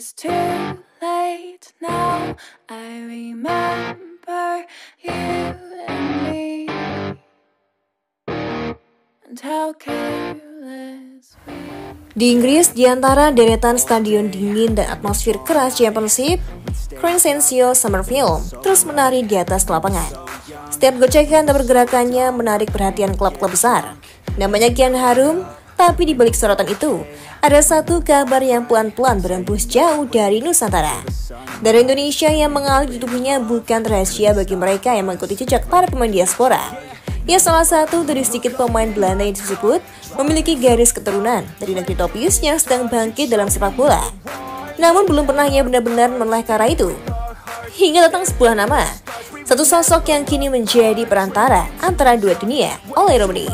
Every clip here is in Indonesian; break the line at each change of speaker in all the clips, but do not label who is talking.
It's too late now. I remember you and me, and how careless we.
Di Inggris, di antara deretan stadion dingin dan atmosfer keras Championship, Crescenzio Summerfield terus menari di atas lapangan. Setiap gocekan dan pergerakannya menarik perhatian klub-klub besar. Namanya kian harum, tapi di balik sorotan itu, ada satu kabar yang pelan-pelan berembus jauh dari Nusantara. Dari Indonesia yang mengalir di tubuhnya bukan rahasia bagi mereka yang mengikuti jejak para pemain diaspora. Ya, salah satu dari sedikit pemain Belanda yang disebut memiliki garis keturunan dari negeri tropis yang sedang bangkit dalam sepak bola. Namun belum pernah ia benar-benar menoleh ke arah itu. Hingga datang sebuah nama, satu sosok yang kini menjadi perantara antara dua dunia, Ole Romani.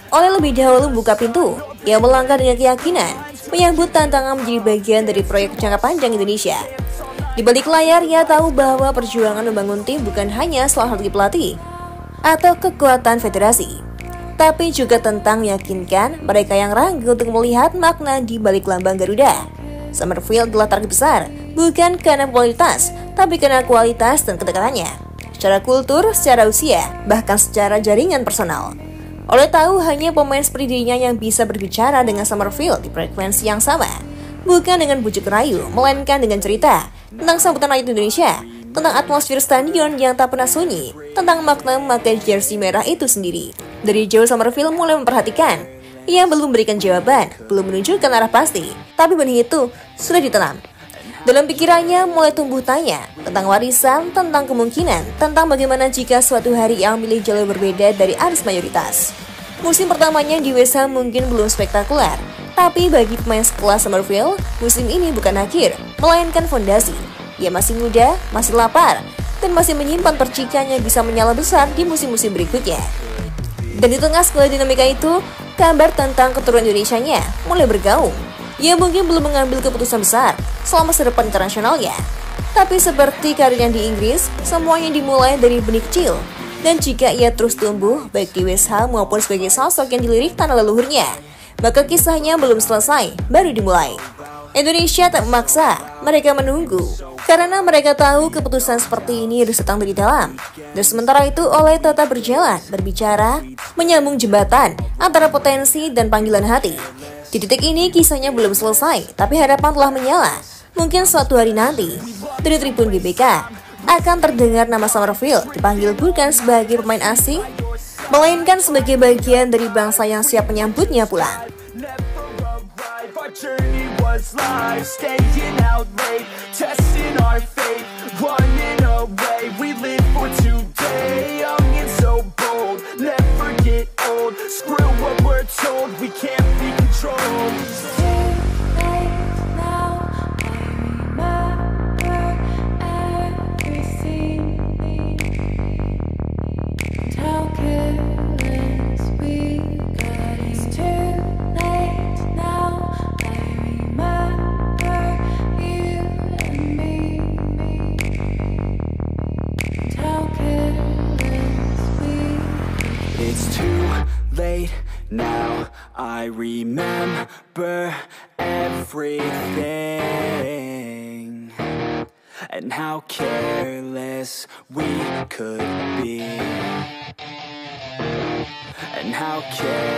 Ole lebih dahulu membuka pintu, ia melangkah dengan keyakinan, menyambut tantangan menjadi bagian dari proyek jangka panjang Indonesia. Di balik layar, ia tahu bahwa perjuangan membangun tim bukan hanya soal strategi pelatih atau kekuatan federasi, tapi juga tentang meyakinkan mereka yang ragu untuk melihat makna di balik lambang Garuda. Summerfield adalah target besar, bukan karena kualitas, tapi karena kualitas dan kedekatannya. Secara kultur, secara usia, bahkan secara jaringan personal. Ole tahu hanya pemain seperti dirinya yang bisa berbicara dengan Summerfield di frekuensi yang sama. Bukan dengan bujuk rayu, melainkan dengan cerita tentang sambutan rakyat Indonesia, tentang atmosfer stadion yang tak pernah sunyi, tentang makna memakai jersey merah itu sendiri. Dari jauh Summerfield mulai memperhatikan. Ia belum memberikan jawaban, belum menunjukkan arah pasti, tapi benih itu sudah ditanam. Dalam pikirannya mulai tumbuh tanya tentang warisan, tentang kemungkinan, tentang bagaimana jika suatu hari ia memilih jalur berbeda dari arus mayoritas. Musim pertamanya di West Ham mungkin belum spektakuler, tapi bagi pemain sekelas Summerfield, musim ini bukan akhir, melainkan fondasi. Ia masih muda, masih lapar, dan masih menyimpan percikan yang bisa menyala besar di musim-musim berikutnya. Dan di tengah segala dinamika itu, kabar tentang keturunan Indonesianya mulai bergaung. Ia mungkin belum mengambil keputusan besar selama masa depan internasionalnya. Tapi seperti karirnya di Inggris, semuanya dimulai dari benih kecil. Dan jika ia terus tumbuh, baik di West Ham maupun sebagai sosok yang dilirik tanah leluhurnya, maka kisahnya belum selesai, baru dimulai. Indonesia tak memaksa, mereka menunggu. Karena mereka tahu keputusan seperti ini harus datang dari dalam. Dan sementara itu Ole tetap berjalan, berbicara, menyambung jembatan antara potensi dan panggilan hati. Di titik ini kisahnya belum selesai, tapi harapan telah menyala. Mungkin suatu hari nanti, dari tribun GBK, akan terdengar nama Summerfield dipanggil bukan sebagai pemain asing, melainkan sebagai bagian dari bangsa yang siap menyambutnya pulang.
Journey was life, staying out late, testing our fate, running away. We live for today, young and so bold, never get old. Screw what we're told, we can't be controlled. It's too late now, I remember everything, and how careless we could be, and how careless